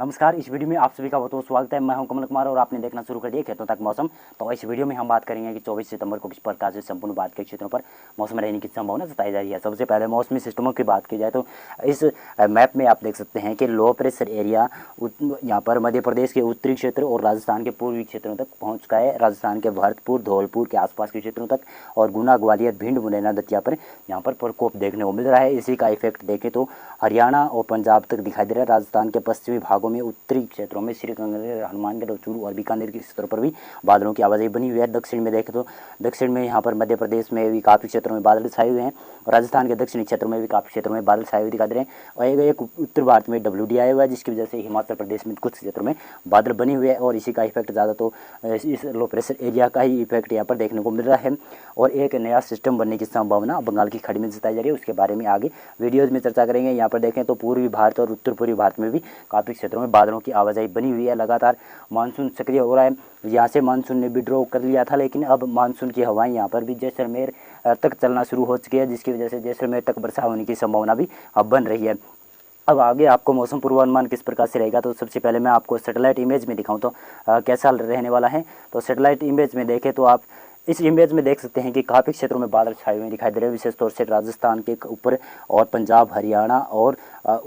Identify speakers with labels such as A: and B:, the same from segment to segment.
A: नमस्कार। इस वीडियो में आप सभी का बहुत बहुत स्वागत है। मैं हूं कमल कुमार और आपने देखना शुरू कर दिया खेतों तक मौसम। तो इस वीडियो में हम बात करेंगे कि 24 सितंबर को किस प्रकार से संपूर्ण भारत के क्षेत्रों पर मौसम रहने की संभावना जताई जा रही है। सबसे पहले मौसमी सिस्टमों की बात की जाए तो इस मैप में आप देख सकते हैं कि लो प्रेशर एरिया यहाँ पर मध्य प्रदेश के उत्तरी क्षेत्र और राजस्थान के पूर्वी क्षेत्रों तक पहुँच चुका है। राजस्थान के भरतपुर, धौलपुर के आसपास के क्षेत्रों तक और गुना, ग्वालियर, भिंड, मुरैना, दतिया पर यहाँ पर प्रकोप देखने को मिल रहा है। इसी का इफेक्ट देखें तो हरियाणा और पंजाब तक दिखाई दे रहा है। राजस्थान के पश्चिमी भागों में, उत्तरी क्षेत्रों में श्रीगंगानगर, हनुमानगढ़ और चूरू और बीकानेर के क्षेत्रों पर भी बादलों की आवाजाही बनी हुई है। दक्षिण में देखें तो दक्षिण में यहाँ पर मध्य प्रदेश में भी काफ़ी क्षेत्रों में बादल छाए हुए हैं और राजस्थान के दक्षिणी क्षेत्रों में भी काफ़ी क्षेत्रों में बादल छाए हुए दिखाई दे रहे हैं। और एक उत्तर भारत में WD आया हुआ है, जिसकी वजह से हिमाचल प्रदेश में कुछ क्षेत्रों में बादल बने हुए हैं और इसी का इफेक्ट ज़्यादा तो इस लो प्रेशर एरिया का ही इफेक्ट यहाँ पर देखने को मिल रहा है। और एक नया सिस्टम बनने की संभावना बंगाल की खाड़ी में जताई जा रही है। उसके बारे में आगे वीडियोज़ में चर्चा करेंगे। यहाँ पर देखें तो पूर्वी भारत और उत्तर पूर्वी भारत में भी काफ़ी क्षेत्रों में बादलों की आवाजाही बनी हुई है। लगातार मानसून सक्रिय हो रहा है। यहाँ से मानसून ने विड्रॉ कर लिया था, लेकिन अब मानसून की हवाएं यहाँ पर भी जैसलमेर तक चलना शुरू हो चुकी है, जिसकी वजह से जैसलमेर तक वर्षा होने की संभावना भी अब बन रही है। अब आगे आपको मौसम पूर्वानुमान किस प्रकार से रहेगा, तो सबसे पहले मैं आपको सैटेलाइट इमेज में दिखाऊं तो कैसा रहने वाला है। तो सैटेलाइट इमेज में देखें तो आप इस इमेज में देख सकते हैं कि काफ़ी क्षेत्रों में बादल छाए हुए दिखाई दे रहे हैं, विशेष तौर से राजस्थान के ऊपर और पंजाब, हरियाणा और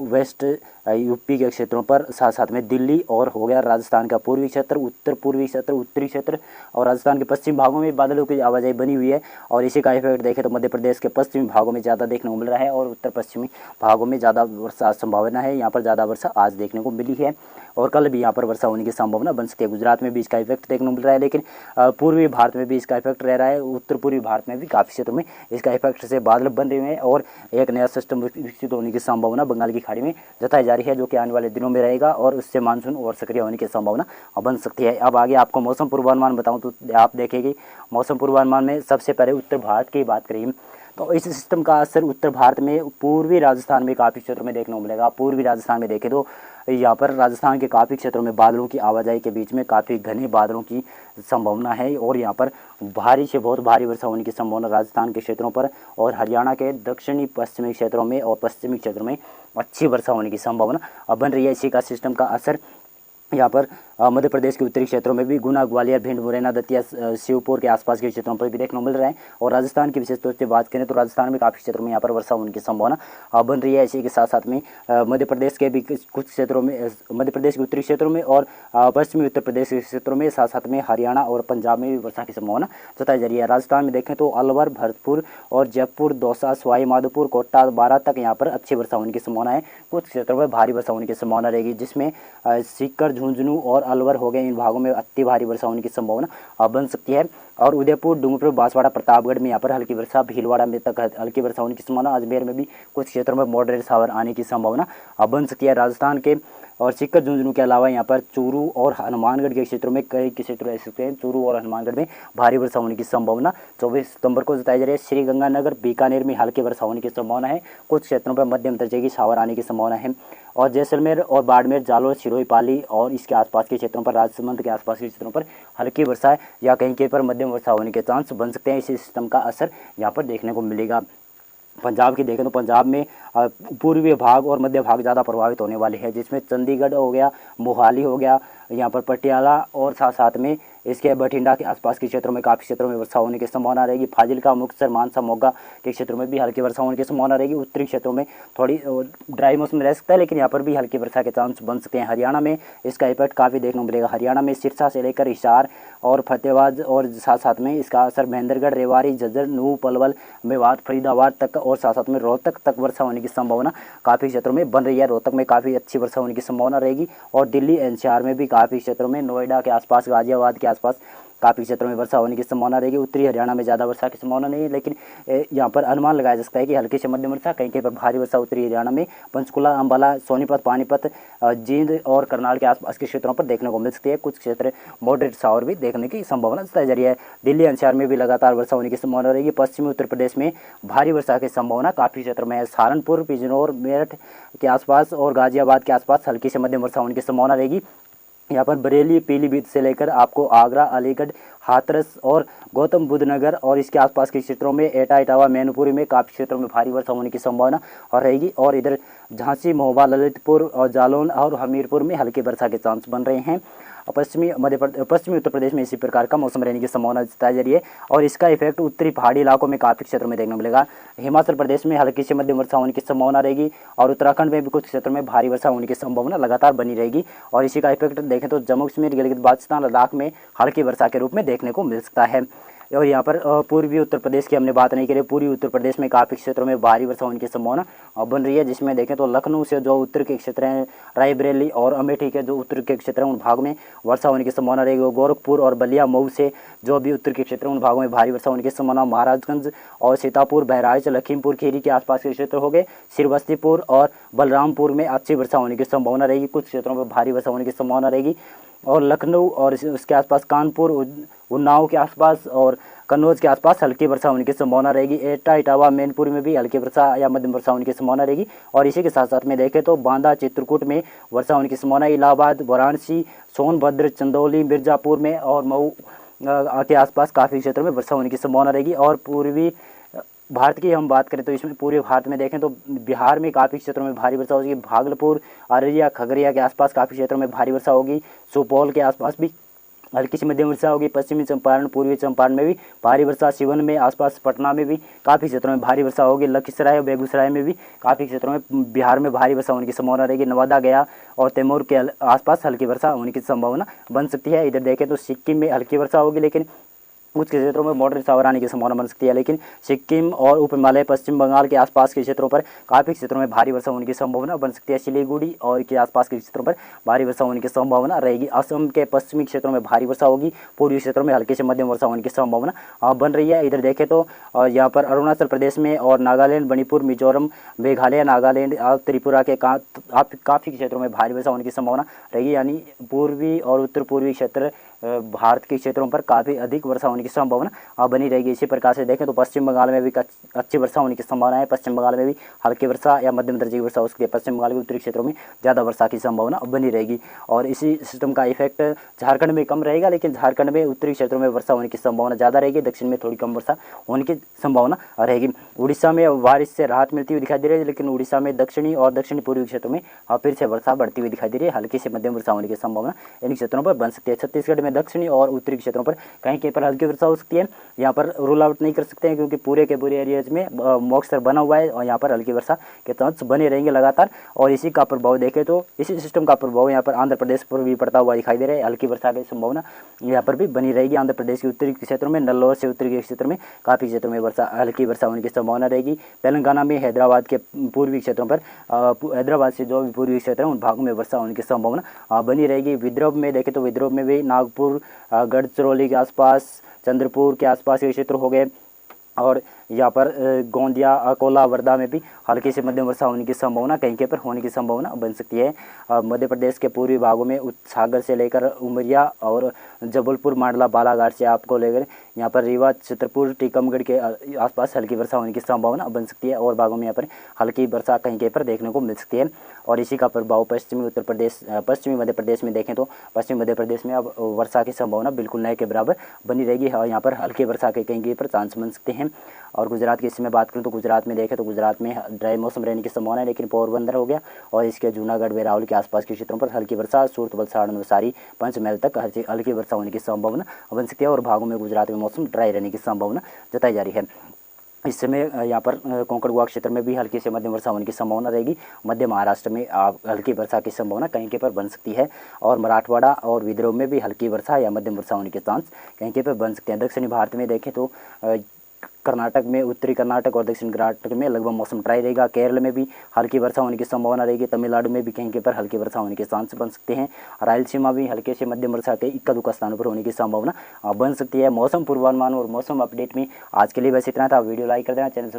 A: वेस्ट यूपी के क्षेत्रों पर, साथ साथ में दिल्ली और हो गया राजस्थान का पूर्वी क्षेत्र, उत्तर पूर्वी क्षेत्र, उत्तरी क्षेत्र और राजस्थान के पश्चिम भागों में बादलों की आवाजाही बनी हुई है। और इसी का इफेक्ट देखें तो मध्य प्रदेश के पश्चिमी भागों में ज़्यादा देखने को मिल रहा है और उत्तर पश्चिमी भागों में ज़्यादा वर्षा संभावना है। यहाँ पर ज़्यादा वर्षा आज देखने को मिली है और कल भी यहाँ पर वर्षा होने की संभावना बन सकती है। गुजरात में भी इसका इफेक्ट देखने को मिल रहा है, लेकिन पूर्वी भारत में भी इसका इफेक्ट रह रहा है। उत्तर पूर्वी भारत में भी काफ़ी क्षेत्रों में इसका इफेक्ट से बादल बन रहे हैं और एक नया सिस्टम विकसित होने की संभावना बंगाल की खाड़ी में जताई जा रही है, जो कि आने वाले दिनों में रहेगा और उससे मानसून और सक्रिय होने की संभावना बन सकती है। अब आगे आपको मौसम पूर्वानुमान बताऊं तो आप देखेंगे मौसम पूर्वानुमान में सबसे पहले उत्तर भारत की बात करें तो इस सिस्टम का असर उत्तर भारत में पूर्वी राजस्थान में काफ़ी क्षेत्रों में देखने को मिलेगा। पूर्वी राजस्थान में देखें तो यहाँ पर राजस्थान के काफ़ी क्षेत्रों में बादलों की आवाजाही के बीच में काफ़ी घने बादलों की संभावना है और यहाँ पर भारी से बहुत भारी वर्षा होने की संभावना राजस्थान के क्षेत्रों पर और हरियाणा के दक्षिणी पश्चिमी क्षेत्रों में और पश्चिमी क्षेत्रों में अच्छी वर्षा होने की संभावना बन रही है। इसी का सिस्टम का असर यहाँ पर मध्य प्रदेश के उत्तरी क्षेत्रों में भी गुना, ग्वालियर, भिंड, मुरैना, दतिया, श्योपुर के आसपास के क्षेत्रों पर भी देखने को मिल रहा है। और राजस्थान की विशेष तौर से बात करें तो राजस्थान में काफ़ी क्षेत्रों में यहाँ पर वर्षा होने की संभावना बन रही है। इसी के साथ साथ में मध्य प्रदेश के भी कुछ क्षेत्रों में, मध्य प्रदेश के उत्तरी क्षेत्रों में और पश्चिमी उत्तर प्रदेश के क्षेत्रों में, साथ साथ में हरियाणा और पंजाब में भी वर्षा की संभावना जताई जा रही है। राजस्थान में देखें तो अलवर, भरतपुर और जयपुर, दौसा, सवाई माधोपुर, कोटा, बारां तक यहाँ पर अच्छी वर्षा होने की संभावना है। कुछ क्षेत्रों में भारी वर्षा होने की संभावना रहेगी, जिसमें सीकर, झुंझुनू और अलवर हो गए, इन भागों में अति भारी वर्षा होने की संभावना बन सकती है। और उदयपुर, डूंगरपुर, बांसवाड़ा, प्रतापगढ़ में यहाँ पर हल्की वर्षा, भीलवाड़ा में तक हल्की वर्षा होने की संभावना, अजमेर में भी कुछ क्षेत्रों में मॉडरेट शावर आने की संभावना बन सकती है। राजस्थान के और सीकर, झुंझुनू के अलावा यहाँ पर चूरू और हनुमानगढ़ के क्षेत्रों में कई क्षेत्र ऐसे हैं, चूरू और हनुमानगढ़ में भारी वर्षा होने की संभावना 24 सितंबर को जताई जा रही है। श्रीगंगानगर, बीकानेर में हल्की वर्षा होने की संभावना है। कुछ क्षेत्रों पर मध्यम दर्जे की शावर आने की संभावना है। और जैसलमेर और बाड़मेर, जालोर, सिरोही, पाली और इसके आसपास के क्षेत्रों पर, राजसमंद के आसपास के क्षेत्रों पर हल्की वर्षा या कहीं कहीं पर मध्यम वर्षा होने के चांस बन सकते हैं। इसी सिस्टम का असर यहाँ पर देखने को मिलेगा। पंजाब की देखें तो पंजाब में पूर्वी भाग और मध्य भाग ज़्यादा प्रभावित होने वाले हैं, जिसमें चंडीगढ़ हो गया, मोहाली हो गया, यहाँ पर पटियाला और साथ साथ में इसके बठिंडा के आसपास के क्षेत्रों में काफ़ी क्षेत्रों में वर्षा होने की संभावना रहेगी। फाजिलका, मुक्तसर, मानसा, मोगा के क्षेत्रों में भी हल्की वर्षा होने की संभावना रहेगी। उत्तरी क्षेत्रों में थोड़ी ड्राई मौसम रह सकता है, लेकिन यहाँ पर भी हल्की वर्षा के चांस बन सकते हैं। हरियाणा में इसका इफेक्ट काफ़ी देखने को मिलेगा। हरियाणा में सिरसा से लेकर हिसार और फतेहाबाद और साथ साथ में इसका असर महेंद्रगढ़, रेवाड़ी, झज्जर, नूह, पलवल, मेवात, फरीदाबाद तक और साथ साथ में रोहतक तक वर्षा होने की संभावना काफ़ी क्षेत्रों में बन रही है। रोहतक में काफ़ी अच्छी वर्षा होने की संभावना रहेगी और दिल्ली एनसीआर में भी काफ़ी क्षेत्रों में, नोएडा के आसपास, गाजियाबाद के आसपास काफ़ी क्षेत्रों में वर्षा होने की संभावना रहेगी। उत्तरी हरियाणा में ज़्यादा वर्षा की संभावना नहीं है, लेकिन यहाँ पर अनुमान लगाया जा सकता है कि हल्की से मध्यम वर्षा, कहीं कहीं पर भारी वर्षा उत्तरी हरियाणा में पंचकुला, अंबाला, सोनीपत, पानीपत, जींद और करनाल के आसपास के क्षेत्रों पर देखने को मिल सकती है। कुछ क्षेत्र मॉडरेट शावर भी देखने की संभावना जताई जा रही है। दिल्ली एनसीआर में भी लगातार वर्षा होने की संभावना रहेगी। पश्चिमी उत्तर प्रदेश में भारी वर्षा की संभावना काफ़ी क्षेत्र में है। सहारनपुर, बिजनौर, मेरठ के आसपास और गाजियाबाद के आसपास हल्की से मध्यम वर्षा होने की संभावना रहेगी। यहाँ पर बरेली, पीलीभीत से लेकर आपको आगरा, अलीगढ़, हाथरस और गौतम बुद्ध नगर और इसके आसपास के क्षेत्रों में, एटा, इटावा, मैनपुरी में काफ़ी क्षेत्रों में भारी वर्षा होने की संभावना और रहेगी। और इधर झांसी, महोबा, ललितपुर और जालौन और हमीरपुर में हल्की वर्षा के चांस बन रहे हैं। पश्चिमी उत्तर प्रदेश में इसी प्रकार का मौसम रहने की संभावना जताई जा रही है और इसका इफेक्ट उत्तरी पहाड़ी इलाकों में काफ़ी क्षेत्रों में देखने को मिलेगा। हिमाचल प्रदेश में हल्की से मध्यम वर्षा होने की संभावना रहेगी और उत्तराखंड में भी कुछ क्षेत्रों में भारी वर्षा होने की संभावना लगातार बनी रहेगी और इसी का इफेक्ट देखें तो जम्मू कश्मीर, गिलगित बाल्टिस्तान, लद्दाख में हल्की वर्षा के रूप में देखने को मिल सकता है। और यहाँ पर पूर्वी उत्तर प्रदेश की हमने बात नहीं करी, पूर्वी उत्तर प्रदेश में काफ़ी क्षेत्रों में भारी वर्षा होने की संभावना बन रही है, जिसमें देखें तो लखनऊ से जो उत्तर के क्षेत्र हैं, रायबरेली और अमेठी के जो उत्तर के क्षेत्र हैं उन भागों में वर्षा होने की संभावना रहेगी। गोरखपुर और बलिया, मऊ से जो भी उत्तर के क्षेत्र हैं उन भागों में भारी वर्षा होने की संभावना। महाराजगंज और सीतापुर, बहराइच, लखीमपुर खीरी के आसपास के क्षेत्र हो गए। श्रीवस्तीपुर और बलरामपुर में अच्छी वर्षा होने की संभावना रहेगी, कुछ क्षेत्रों में भारी वर्षा होने की संभावना रहेगी। और लखनऊ और उसके आसपास, कानपुर, उन्नाव के आसपास और कन्नौज के आसपास हल्की वर्षा होने की संभावना रहेगी। एटा, इटावा, मैनपुरी में भी हल्की वर्षा या मध्यम वर्षा होने की संभावना रहेगी। और इसी के साथ साथ में देखें तो बांदा, चित्रकूट में वर्षा होने की संभावना। इलाहाबाद, वाराणसी, सोनभद्र, चंदौली, मिर्जापुर में और मऊ के आसपास काफ़ी क्षेत्रों में वर्षा होने की संभावना रहेगी। और पूर्वी भारत की हम बात करें तो इसमें पूरे भारत में देखें तो बिहार में काफ़ी क्षेत्रों में भारी वर्षा होगी। भागलपुर, अररिया, खगड़िया के आसपास काफ़ी क्षेत्रों में भारी वर्षा होगी। सुपौल के आसपास भी हल्की से मध्यम वर्षा होगी। पश्चिमी चंपारण, पूर्वी चंपारण में भी भारी वर्षा। सिवन में आसपास, पटना में भी काफ़ी क्षेत्रों में भारी वर्षा होगी। लखीसराय और बेगूसराय में भी काफ़ी क्षेत्रों में बिहार में भारी वर्षा होने की संभावना रहेगी। नवादा, गया और तैमूर के आसपास हल्की वर्षा होने की संभावना बन सकती है। इधर देखें तो सिक्किम में हल्की वर्षा होगी, लेकिन कुछ क्षेत्रों में मॉडरेट शावर आने की संभावना बन सकती है। लेकिन सिक्किम और उप हिमालय, पश्चिम बंगाल के आसपास के क्षेत्रों पर काफ़ी क्षेत्रों में भारी वर्षा होने की संभावना बन सकती है। सिलीगुड़ी और के आसपास के क्षेत्रों पर भारी वर्षा होने की संभावना रहेगी। असम के पश्चिमी क्षेत्रों में भारी वर्षा होगी। पूर्वी क्षेत्रों में हल्की से मध्यम वर्षा होने की संभावना बन रही है। इधर देखें तो यहाँ पर अरुणाचल प्रदेश में और नागालैंड, मणिपुर, मिजोरम, मेघालय, नागालैंड और त्रिपुरा के काफ़ी क्षेत्रों में भारी वर्षा होने की संभावना रहेगी। यानी पूर्वी और उत्तर पूर्वी क्षेत्र भारत के क्षेत्रों पर काफ़ी अधिक वर्षा होने की संभावना बनी रहेगी। इसी प्रकार से देखें तो पश्चिम बंगाल में भी अच्छी वर्षा होने की संभावना है। पश्चिम बंगाल में भी हल्की वर्षा या मध्यम दर्जे की वर्षा हो सकती है। पश्चिम बंगाल के उत्तरी क्षेत्रों में ज़्यादा वर्षा की संभावना बनी रहेगी और इसी सिस्टम का इफेक्ट झारखंड में कम रहेगा, लेकिन झारखंड में उत्तरी क्षेत्रों में वर्षा होने की संभावना ज़्यादा रहेगी। दक्षिण में थोड़ी कम वर्षा होने की संभावना रहेगी। उड़ीसा में बारिश से राहत मिलती हुई दिखाई दे रही है, लेकिन उड़ीसा में दक्षिणी और दक्षिणी पूर्वी क्षेत्रों में फिर से वर्षा बढ़ती हुई दिखाई दे रही है। हल्की से मध्यम वर्षा होने की संभावना इन क्षेत्रों पर बन सकती है। छत्तीसगढ़ में दक्षिणी और उत्तरी क्षेत्रों पर कहीं पर हल्की वर्षा हो सकती है। यहाँ पर रूल आउट नहीं कर सकते हैं क्योंकि पूरे के पूरे एरियाज में मॉइस्चर बना हुआ है और यहाँ पर हल्की वर्षा के चांस बने रहेंगे लगातार। और इसी का प्रभाव देखें तो इसी सिस्टम का प्रभाव यहाँ पर आंध्र प्रदेश पर भी पड़ता हुआ दिखाई दे रहा है। हल्की वर्षा की संभावना यहाँ पर भी बनी रहेगी। आंध्र प्रदेश के उत्तरी क्षेत्रों में, नल्लोर से उत्तरी के क्षेत्र में काफ़ी क्षेत्रों में हल्की वर्षा होने की संभावना रहेगी। तेलंगाना में हैदराबाद के पूर्वी क्षेत्रों पर, हैदराबाद से जो भी पूर्वी क्षेत्र हैं उन भागों में वर्षा होने की संभावना बनी रहेगी। विदर्भ में देखें तो विदर्भ में भी नागपुर, गढ़चिरौली के आसपास, चंद्रपुर के आसपास के क्षेत्र हो गए और यहाँ पर गोंदिया, अकोला, वर्धा में भी हल्की से मध्यम वर्षा होने की संभावना कहीं पर होने की संभावना बन सकती है। मध्य प्रदेश के पूर्वी भागों में सागर से लेकर उमरिया और जबलपुर, मांडला, बालाघाट से आपको लेकर यहाँ पर रीवा, छतरपुर, टीकमगढ़ के आसपास हल्की वर्षा होने की संभावना बन सकती है और भागों में यहाँ पर हल्की वर्षा कहीं पर देखने को मिल सकती है। और इसी का प्रभाव पश्चिमी उत्तर प्रदेश, पश्चिमी मध्य प्रदेश में देखें तो पश्चिमी मध्य प्रदेश में अब वर्षा की संभावना बिल्कुल नए के बराबर बनी रहेगी और यहाँ पर हल्की वर्षा के कहीं पर चांस बन सकते हैं। और गुजरात की इसमें बात करूँ तो गुजरात में देखें तो गुजरात में ड्राई मौसम रहने की संभावना है, लेकिन पोरबंदर हो गया और इसके जूनागढ़, वेरावल के आसपास के क्षेत्रों पर हल्की वर्षा, सूरत, वलसाड़, नवसारी, पंचमहल तक हल्की वर्षा होने की संभावना बन सकती है और भागों में गुजरात में मौसम ड्राई रहने की संभावना जताई जा रही है। इस समय यहाँ पर कोंकण गोवा क्षेत्र में भी हल्की से मध्यम वर्षा होने की संभावना रहेगी। मध्य महाराष्ट्र में हल्की वर्षा की संभावना कहीं पर बन सकती है और मराठवाड़ा और विदर्भ में भी हल्की वर्षा या मध्यम वर्षा होने के चांस कहीं पर बन सकते हैं। दक्षिणी भारत में देखें तो कर्नाटक में, उत्तरी कर्नाटक और दक्षिण कर्नाटक में लगभग मौसम ड्राई रहेगा। केरल में भी हल्की वर्षा होने की संभावना रहेगी। तमिलनाडु में भी कहीं पर हल्की वर्षा होने के चांस बन सकते हैं। रायलसीमा भी हल्के से मध्यम वर्षा के इक्का दुक्का स्थानों पर होने की संभावना बन सकती है। मौसम पूर्वानुमान और मौसम अपडेट में आज के लिए बस इतना था। वीडियो लाइक कर देना, चैनल